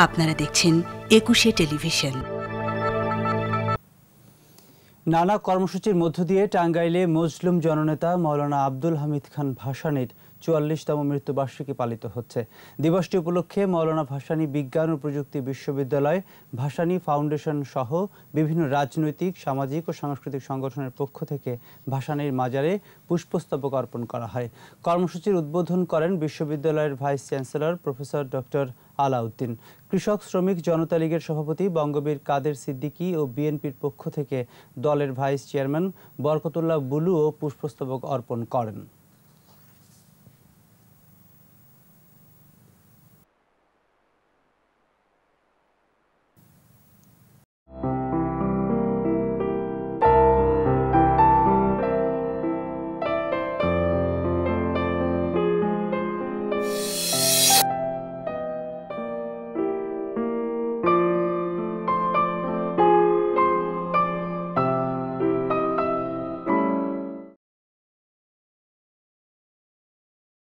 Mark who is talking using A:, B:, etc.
A: আপনারা দেখছেন একুশে টেলিভিশন।
B: নানা কর্মসূচির মধ্য দিয়ে টাঙ্গাইলে মজলুম জননেতা মাওলানা আব্দুল হামিদ খান ভাসানীর ৪৪তম মৃত্যুবার্ষিকী পালিত হচ্ছে। দিবসটি উপলক্ষে মাওলানা ভাসানী বিজ্ঞান ও প্রযুক্তি বিশ্ববিদ্যালয়, ভাসানী ফাউন্ডেশন সহ বিভিন্ন রাজনৈতিক, সামাজিক ও সাংস্কৃতিক সংগঠনের পক্ষ থেকে ভাসানীর মাজারে পুষ্পস্তবক অর্পণ করা হয়। কর্মসূচির উদ্বোধন করেন বিশ্ববিদ্যালয়ের vice chancellor professor doctor Alauddin. কৃষক শ্রমিক জনতা লীগের সভাপতি বঙ্গবীর কাদের সিদ্দিকী ও বিএনপির পক্ষ থেকে দলের ভাইস চেয়ারম্যান বরকতুল্লাহ বুলুও পুষ্পস্তবক অর্পণ করেন।